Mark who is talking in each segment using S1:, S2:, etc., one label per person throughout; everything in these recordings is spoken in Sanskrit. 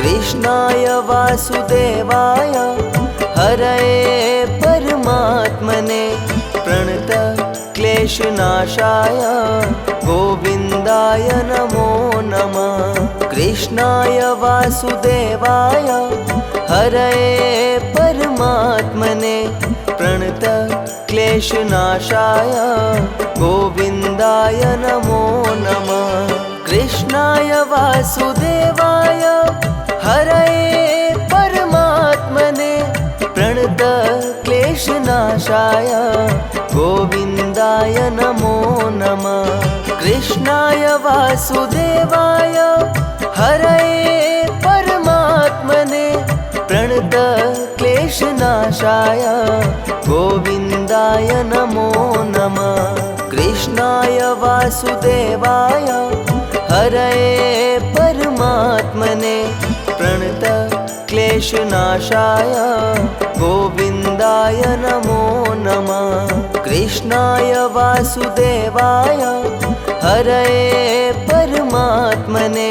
S1: कृष्णाय वासुदेवाय हरये परमात्मने प्रणतः क्लेशनाशाय गोविन्दाय नमो नमः। कृष्णाय वासुदेवाय हरये परमात्मने प्रणतः क्लेशनाशाय गोविन्दाय नमो नमः। कृष्णाय वासुदेवाय हरये परमात्मने प्रणतः क्लेशनाशाय गोविन्दाय नमो नमः। कृष्णाय वासुदेवाय हरये परमात्मने प्रणतः क्लेशनाशाय गोविन्दाय नमो नमः। कृष्णाय वासुदेवाय हरये परमात्मने प्रणतः क्लेशनाशाय गोविन्दाय नमो नमः। कृष्णाय वासुदेवाय हरये परमात्मने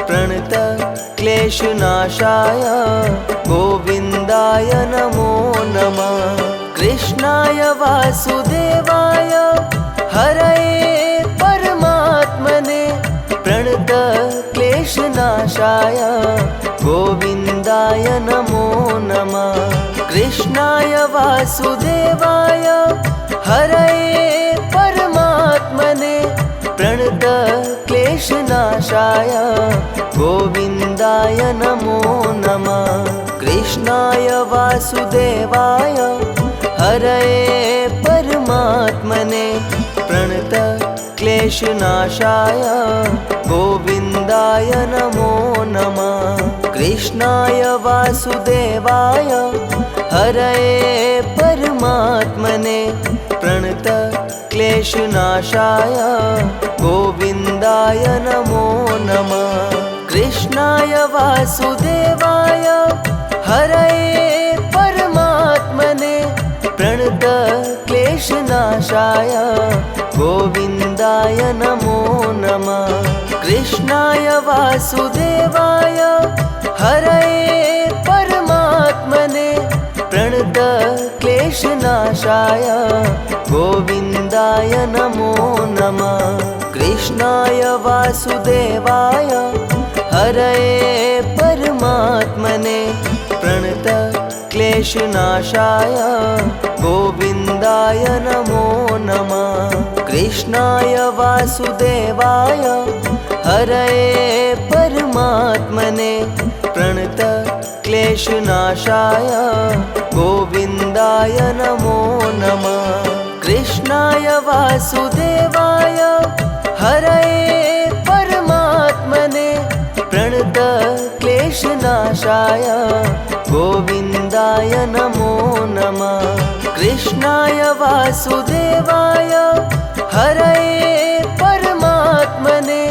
S1: प्रणतः क्लेशनाशाय गोविन्दाय नमो नमः। कृष्णाय वासुदेवाय हरये परमात्मने प्रणतः क्लेशनाशाय गोविन्दाय नमो नमः। कृष्णाय वासुदेवाय हरये परमात्मने प्रणतः क्लेशनाशाय गोविन्दाय नमो नमः। कृष्णाय वासुदेवाय हरये परमात्मने प्रणतः क्लेशनाशाय गोविन्दाय नमो नमः। कृष्णाय वासुदेवाय हरये परमात्मने प्रणतः क्लेशनाशाय गोविन्दाय नमो नमः। कृष्णाय वासुदेवाय हरये परमात्मने प्रणतः क्लेशनाशाय गोविन्दाय नमो नमः। कृष्णाय वासुदेवाय हरये परमात्मने प्रणतः क्लेशनाशाय गोविन्दाय नमो नमः। कृष्णाय वासुदेवाय हरये परमात्मने प्रणतः क्लेशनाशाय गोविन्दाय नमो नमः। कृष्णाय वासुदेवाय हरये परमात्मने प्रणतः क्लेशनाशाय गोविन्दाय नमो नमः। कृष्णाय वासुदेवाय हरये परमात्मने प्रणतः क्लेशनाशाय गोविन्दाय नमो नमः। कृष्णाय वासुदेवाय हरये परमात्मने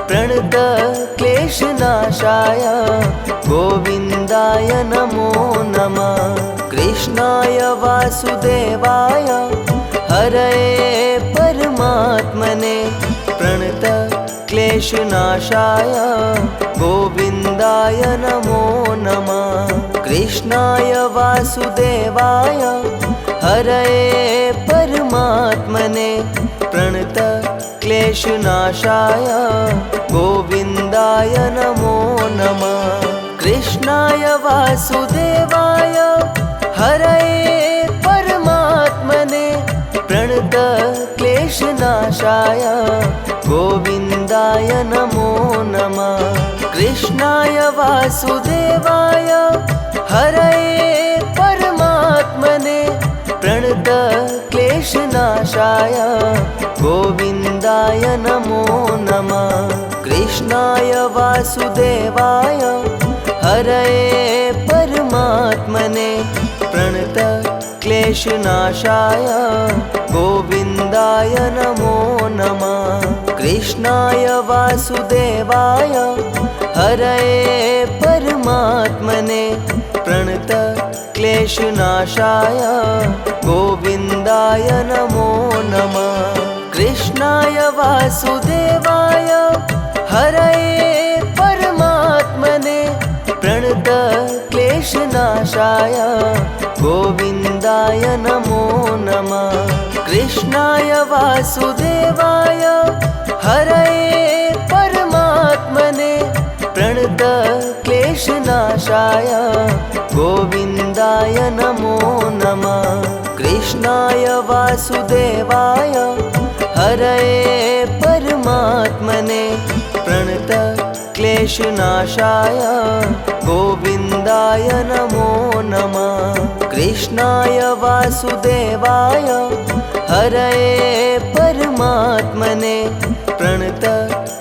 S1: प्रणतः क्लेशनाशाय गोविन्दाय नमो नमः। कृष्णाय वासुदेवाय हरये परमात्मने प्रणतः क्लेशनाशाय गोविन्दाय नमो नमः। कृष्णाय वासुदेवाय हरये परमात्मने प्रणतः क्लेशनाशाय गोविन्दाय नमो नमः। कृष्णाय वासुदेवाय हरये परमात्मने प्रणतः क्लेशनाशाय गोविन्दाय नमो नमः। कृष्णाय वासुदेवाय हरये परमात्मने प्रणतः क्लेशनाशाय गोविन्दाय नमो नमः। कृष्णाय वासुदेवाय हरये परमात्मने प्रणतः क्लेशनाशाय गोविन्दाय नमो नमः। कृष्णाय वासुदेवाय हरये परमात्मने प्रणतः क्लेशनाशाय गोविन्दाय नमो नमः। कृष्णाय वासुदेवाय हरये परमात्मने क्लेशनाशाय गोविन्दाय नमो नमः। कृष्णाय वासुदेवाय हरये परमात्मने प्रणत क्लेशनाशाय गोविन्दाय नमो नमः। कृष्णाय वासुदेवाय हरये परमात्मने प्रणत क्लेशनाशाय गोविन्दाय नमो नमः। कृष्णाय वासुदेवाय हरये परमात्मने प्रणत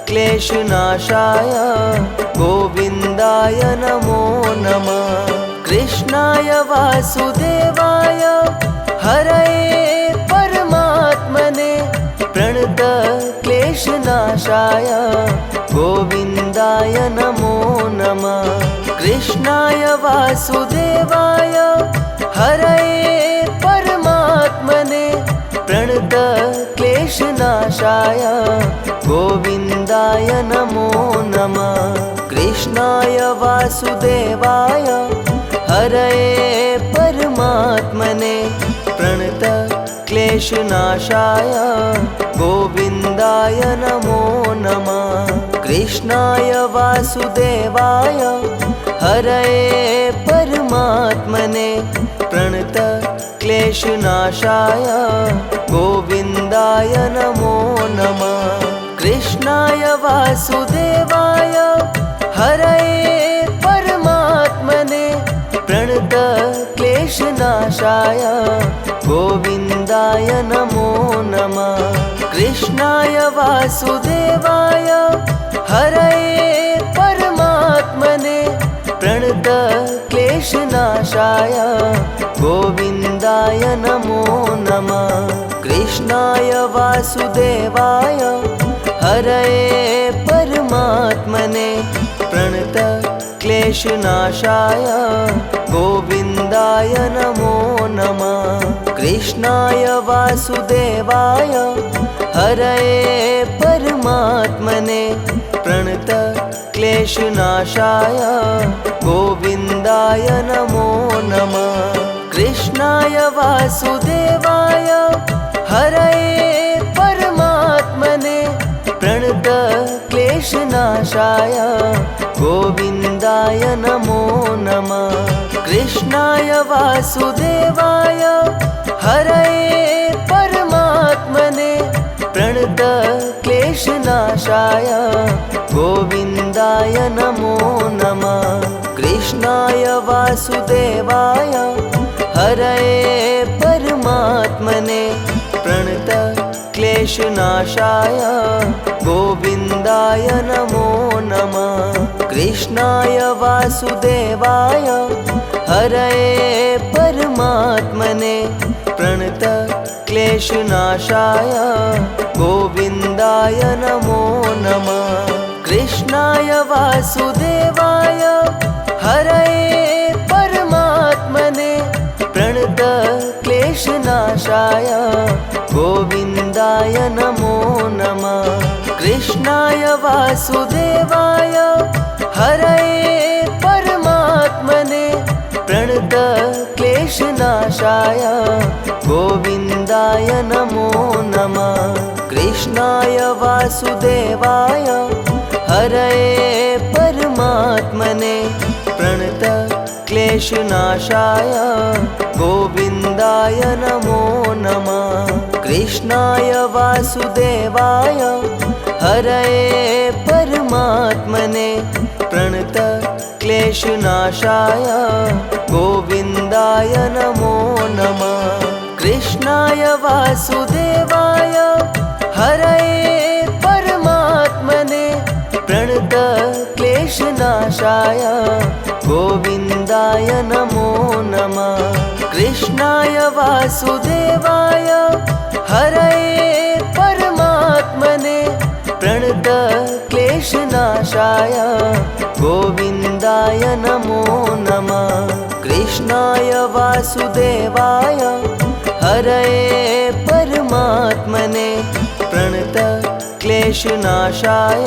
S1: क्लेशनाशाय गोविन्दाय नमो नमः। कृष्णाय वासुदेवाय हरये परमात्मने प्रणत क्लेशनाशाय गोविन्दाय नमो नमः। कृष्णाय वासुदेवाय हरये परमात्मने प्रणत क्लेशनाशाय गोविन्दाय नमो नमः। कृष्णाय वासुदेवाय हरये परमात्मने प्रणत क्लेशनाशाय गोविन्दाय नमो नमः। कृष्णाय वासुदेवाय हरये परमात्मने प्रणत क्लेशनाशाय गोविन्दाय नमो नमः। कृष्णाय वासुदेवाय हरये परमात्मने प्रणत क्लेशनाशाय गोविन्दाय नमो नमः। कृष्णाय वासुदेवाय हरये परमात्मने प्रणत क्लेशनाशाय गोविन्दाय नमो नमः। कृष्णाय वासुदेवाय हरये परमात्मने प्रणत क्लेशनाशाय गोविन्दाय नमो नमः। कृष्णाय वासुदेवाय हरये परमात्मने प्रणत क्लेशनाशाय गोविन्दाय नमो नमः। कृष्णाय वासुदेवाय हरये परमात्मने प्रणत क्लेशनाशाय गोविन्दाय नमो नमः। कृष्णाय वासुदेवाय हरये परमात्मने प्रणत क्लेशनाशाय गोविन्दाय नमो नमः। कृष्णाय वासुदेवाय हरये परमात्मने प्रणत क्लेशनाशाय गोविन्दाय नमो नमः। कृष्णाय वासुदेवाय हरये परमात्मने प्रणत क्लेशनाशाय गोविन्दाय नमो नमः। कृष्णाय वासुदेवाय हरये परमात्मने प्रणत क्लेशनाशाय गोविन्दाय नमो नमः। कृष्णाय वासुदेवाय हरये परमात्मने प्रणत क्लेशनाशाय गोविन्दाय नमो नमः। कृष्णाय वासुदेवाय हरये परमात्मने प्रणत क्लेशनाशाय गोविन्दाय नमो नमः। कृष्णाय वासुदेवाय हरये परमात्मने प्रणत क्लेशनाशाय गोविन्दाय नमो नमः। कृष्णाय वासुदेवाय हरये परमात्मने प्रणत क्लेशनाशाय गोविन्दाय नमो नमः। कृष्णाय वासुदेवाय हरये परमात्मने प्रणत क्लेशनाशाय गोविन्दाय नमो नमः। कृष्णाय वासुदेवाय हरये परमात्मने प्रणत क्लेशनाशाय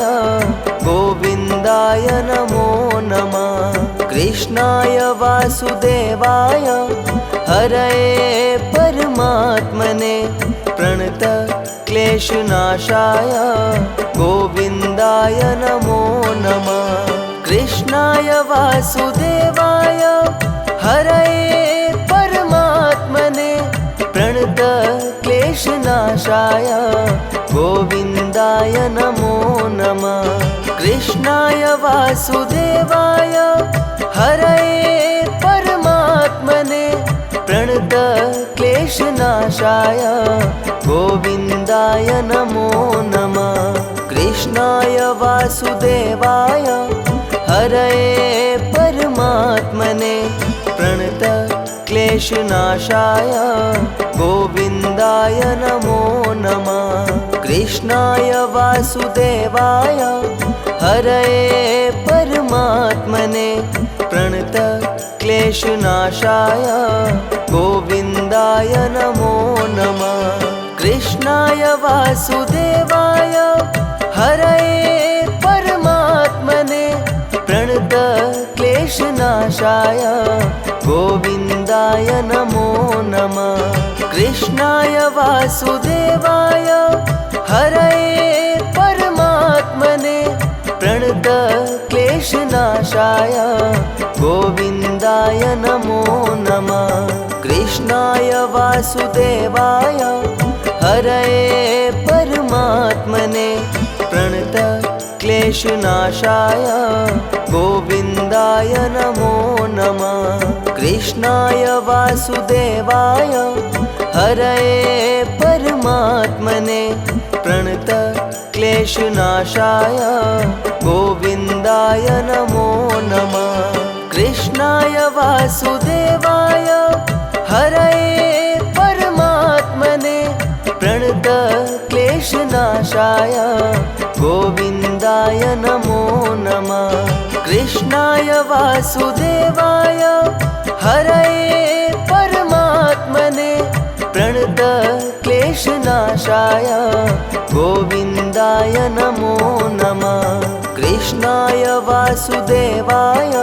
S1: गोविन्दाय नमो नमः। कृष्णाय वासुदेवाय हरये परमात्मने प्रणत क्लेशनाशाय गोविन्दाय नमो नमः। कृष्णाय वासुदेवाय हरये परमात्मने प्रणत क्लेशनाशाय गोविन्दाय नमो नमः। कृष्णाय वासुदेवाय हरये परमात्मने प्रणत क्लेशनाशाय गोविन्दाय नमो नमः। कृष्णाय वासुदेवाय हरये परमात्मने प्रणत क्लेशनाशाय गोविन्दाय नमो नमः। कृष्णाय वासुदेवाय हरये परमात्मने प्रणत क्लेशनाशाय गोविन्दाय नमो नमः। कृष्णाय वासुदेवाय हरये परमात्मने प्रणत क्लेशनाशाय गोविन्दाय नमो नमः। कृष्णाय वासुदेवाय हरये परमात्मने प्रणत क्लेशनाशाय गोविन्दाय नमो नमः। कृष्णाय वासुदेवाय हरये परमात्मने प्रणत क्लेशनाशाय गोविन्दाय नमो नमः। कृष्णाय वासुदेवाय हरये परमात्मने प्रणत क्लेशनाशाय गोविन्दाय नमो नमः। कृष्णाय वासुदेवाय हरये परमात्मने प्रणत क्लेशनाशाय गोविन्दाय नमो नमः। कृष्णाय वासुदेवाय हरये परमात्मने प्रणत क्लेशनाशाय गोविन्दाय नमो नमः। कृष्णाय वासुदेवाय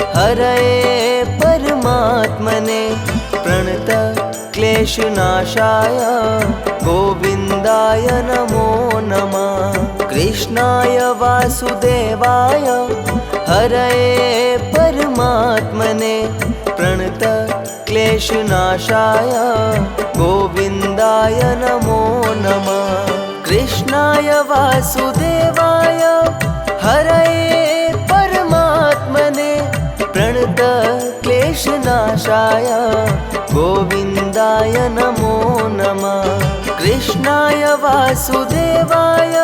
S1: हरये परमात्मने प्रणत क्लेशनाशाय गोविन्दाय नमो नमः। कृष्णाय वासुदेवाय हरये परमात्मने प्रणत क्लेशनाशाय गोविन्दाय नमो नमः। कृष्णाय वासुदेवाय हरये परमात्मने प्रणत क्लेशनाशाय गोविन्दाय नमो नमः। कृष्णाय वासुदेवाय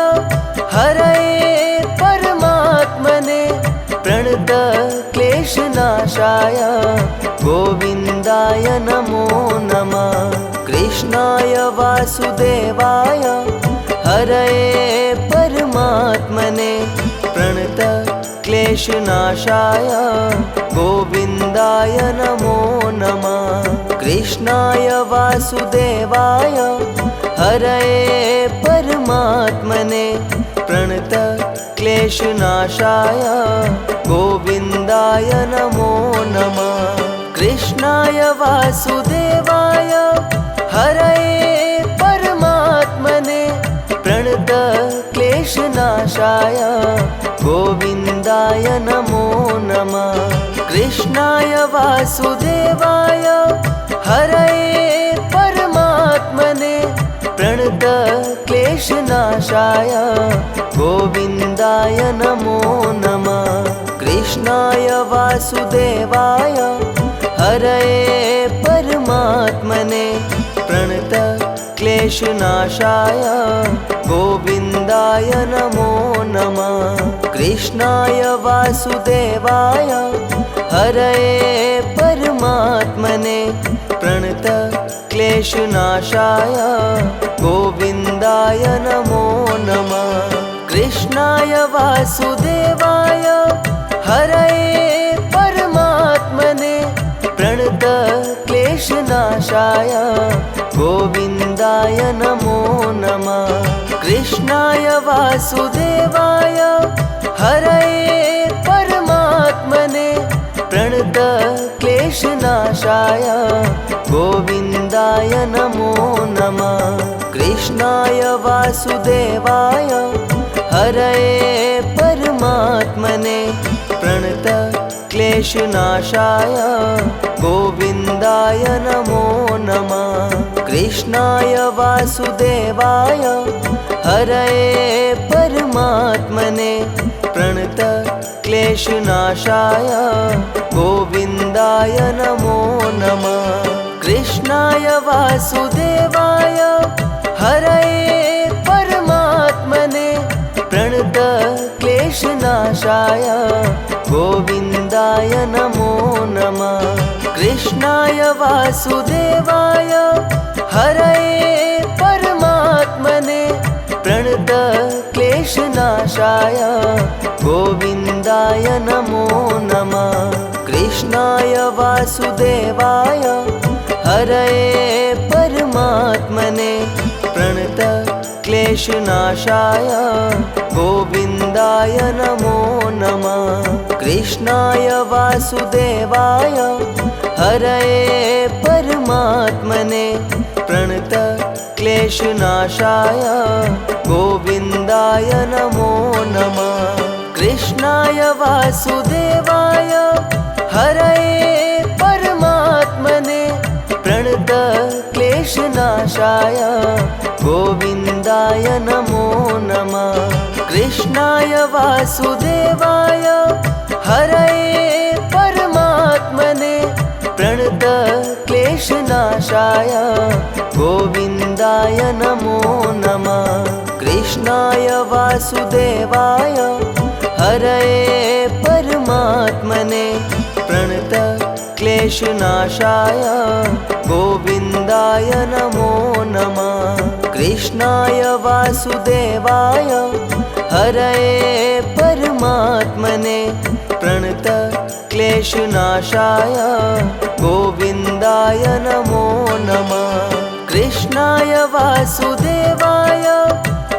S1: हरये परमात्मने प्रणत क्लेशनाशाय गोविन्दाय नमो नमः। कृष्णाय वासुदेवाय हरये परमात्मने प्रणत क्लेशनाशाय गोविन्दाय नमो नमः। कृष्णाय वासुदेवाय हरये परमात्मने प्रणत क्लेशनाशाय गोविन्दाय नमो नमः। कृष्णाय वासुदेवाय हरये परमात्मने प्रणत क्लेशनाशाय गोविन्दाय नमो नमः। कृष्णाय वासुदेवाय हरये परमात्मने प्रणत क्लेशनाशाय गोविन्दाय नमो नमः। कृष्णाय वासुदेवाय हरये परमात्मने प्रणत क्लेशनाशाय गोविन्दाय नमो नमः। कृष्णाय वासुदेवाय हरये परमात्मने प्रणत क्लेशनाशाय गोविन्दाय नमो नमः। कृष्णाय वासुदेवाय हरये परमात्मने प्रणत क्लेशनाशाय गोविन्दाय नमो नमः। कृष्णाय वासुदेवाय हरये परमात्मने क्लेशनाशाय गोविन्दाय नमो नमः। कृष्णाय वासुदेवाय हरये परमात्मने प्रणत क्लेशनाशाय गोविन्दाय नमो नमः। कृष्णाय वासुदेवाय हरये परमात्मने प्रणत क्लेशनाशाय गोविन्दाय नमो नमः। कृष्णाय वासुदेवाय हरये परमात्मने प्रणत क्लेशनाशाय गोविन्दाय नमो नमः। कृष्णाय वासुदेवाय हरये परमात्मने प्रणत क्लेशनाशाय गोविन्दाय नमो नमः। कृष्णाय वासुदेवाय हरये परमात्मने प्रणत क्लेशनाशाय गोविन्दाय नमो नमः। कृष्णाय वासुदेवाय हरये परमात्मने प्रणत क्लेशनाशाय गोविन्दाय नमो नमः। कृष्णाय वासुदेवाय हरये परमात्मने प्रणत क्लेशनाशाय गोविन्दाय नमो नमः। कृष्णाय वासुदेवाय हरये परमात्मने प्रणत क्लेशनाशाय गोविन्दाय नमो नमः। कृष्णाय वासुदेवाय हरये परमात्मने प्रणत क्लेशनाशाय गोविन्दाय नमो नमः। कृष्णाय वासुदेवाय हरये परमात्मने प्रणत क्लेशनाशाय गोविन्दाय नमो नमः। कृष्णाय वासुदेवाय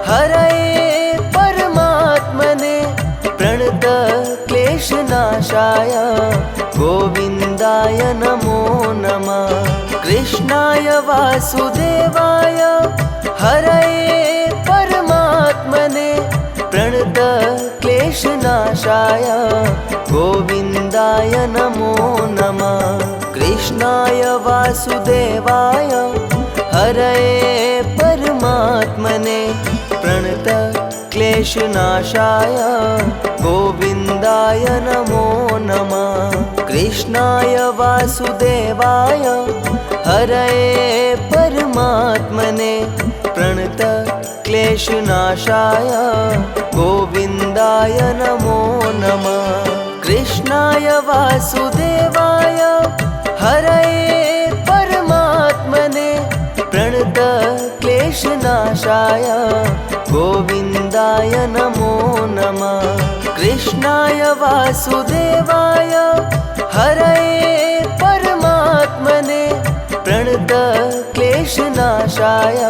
S1: हरये परमात्मने प्रणत क्लेशनाशाय गोविन्दाय नमो नमः। कृष्णाय वासुदेवाय हरये परमात्मने प्रणत क्लेशनाशाय गोविन्दाय नमो नमः। कृष्णाय वासुदेवाय हरये परमात्मने प्रणत क्लेशनाशाय गोविन्दाय नमो नमः। कृष्णाय वासुदेवाय हरये परमात्मने प्रणत क्लेशनाशाय गोविन्दाय नमो नमः। कृष्णाय वासुदेवाय हरये परमात्मने प्रणत क्लेशनाशाय गोविन्दाय नमो नमः। कृष्णाय वासुदेवाय हरये परमात्मने प्रणत क्लेशनाशाय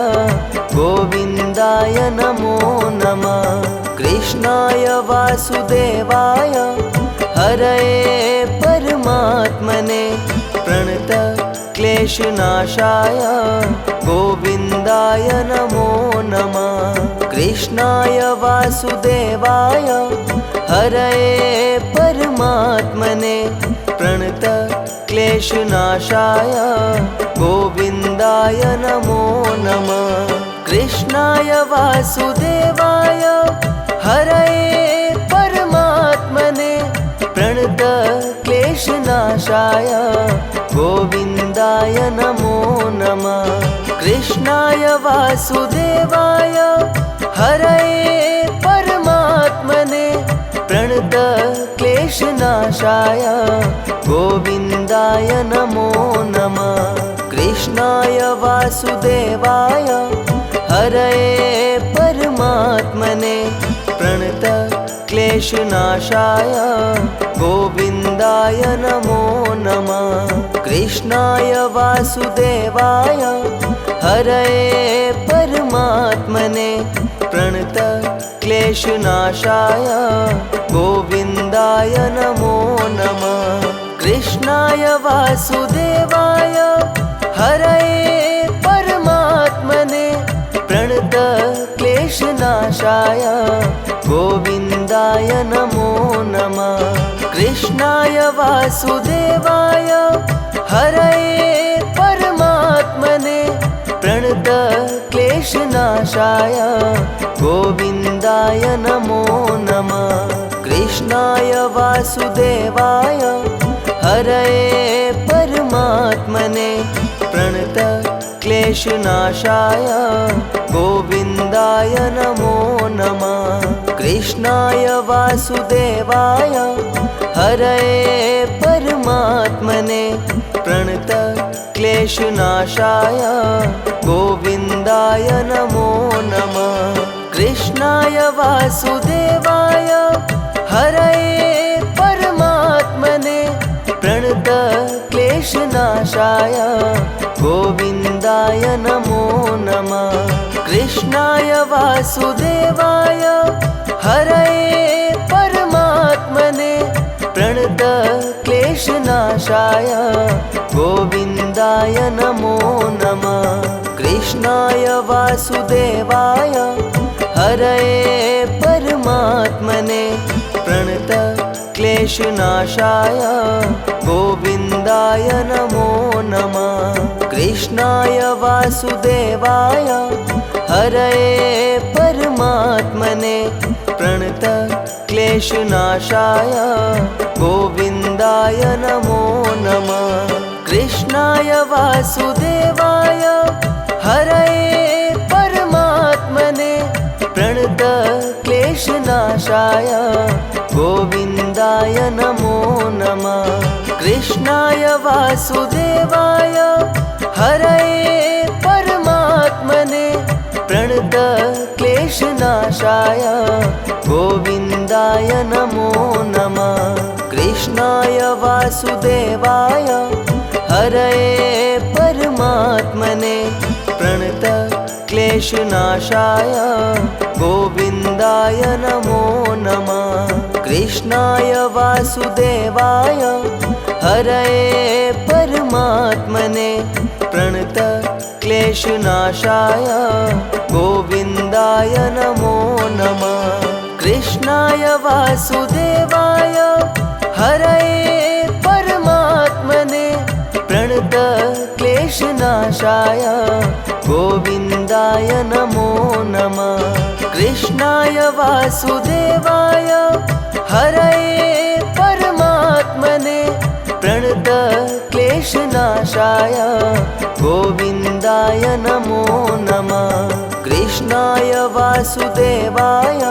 S1: गोविन्दाय नमो नमः। कृष्णाय वासुदेवाय हरये परमात्मने प्रणत क्लेशनाशाय गोविन्दाय नमो नमः। कृष्णाय वासुदेवाय हरये परमात्मने प्रणत क्लेशनाशाय गोविन्दाय नमो नमः। कृष्णाय वासुदेवाय हरये परमात्मने प्रणत क्लेशनाशाय गोविन्दाय नमो नमः। कृष्णाय वासुदेवाय हरये परमात्मने प्रणत क्लेशनाशाय गोविन्दाय नमो नमः। कृष्णाय वासुदेवाय हरये परमात्मने प्रणत क्लेशनाशाय गोविन्दाय नमो नमः। कृष्णाय वासुदेवाय हरये परमात्मने प्रणत क्लेशनाशाय गोविन्दाय नमो नमः। कृष्णाय वासुदेवाय हरये परमात्मने प्रणत क्लेशनाशाय गोविन्दाय नमो नमः। कृष्णाय वासुदेवाय हरये परमात्मने प्रणत क्लेशनाशाय गोविन्दाय नमो नमः। कृष्णाय वासुदेवाय हरये परमात्मने प्रणत क्लेशनाशाय गोविन्दाय नमो नमः। कृष्णाय वासुदेवाय हरये परमात्मने प्रणत क्लेशनाशाय गोविन्दाय नमो नमः। कृष्णाय वासुदेवाय हरये परमात्मने प्रणत क्लेशनाशाय गोविन्दाय नमो नमः। कृष्णाय वासुदेवाय हरये परमात्मने प्रणत क्लेशनाशाय गोविन्दाय नमो नमः। कृष्णाय वासुदेवाय हरये परमात्मने प्रणत क्लेशनाशाय गोविन्दाय नमो नमः। कृष्णाय वासुदेवाय हरये परमात्मने प्रणत क्लेशनाशाय गोविन्दाय नमो नमः। कृष्णाय वासुदेवाय हरये परमात्मने प्रणत क्लेशनाशाय गोविन्दाय नमो नमः। कृष्णाय वासुदेवाय हरये परमात्मने प्रणत क्लेशनाशाय गोविन्दाय नमो नमः। कृष्णाय वासुदेवाय हरये परमात्मने प्रणत क्लेशनाशाय गोविन्दाय नमो नमः। कृष्णाय वासुदेवाय हरये परमात्मने प्रणत क्लेशनाशाय गोविन्दाय नमो नमः। कृष्णाय वासुदेवाय हरये परमात्मने प्रणत क्लेशनाशाय गोविन्दाय नमो नमः। कृष्णाय वासुदेवाय हरये परमात्मने प्रणत क्लेशनाशाय गोविन्दाय नमो नमः। कृष्णाय वासुदेवाय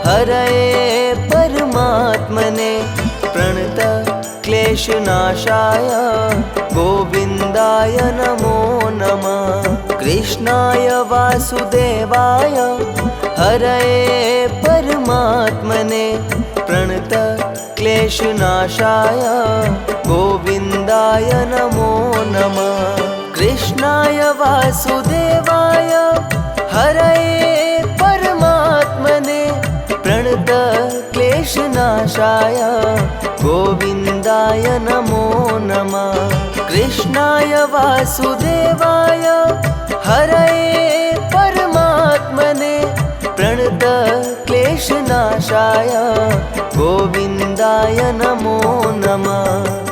S1: हरये परमात्मने प्रणत क्लेशनाशाय गोविन्दाय नमो नमः। कृष्णाय वासुदेवाय हरये परमात्मने प्रणत क्लेशनाशाय गोविन्दाय नमो नमः। कृष्णाय वासुदेवाय हरये परमात्मने प्रणत क्लेशनाशाय गोविन्दाय नमो नमः। कृष्णाय वासुदेवाय हरये परमात्मने प्रणत क्लेशनाशाय गोविन्दाय नमो नमः।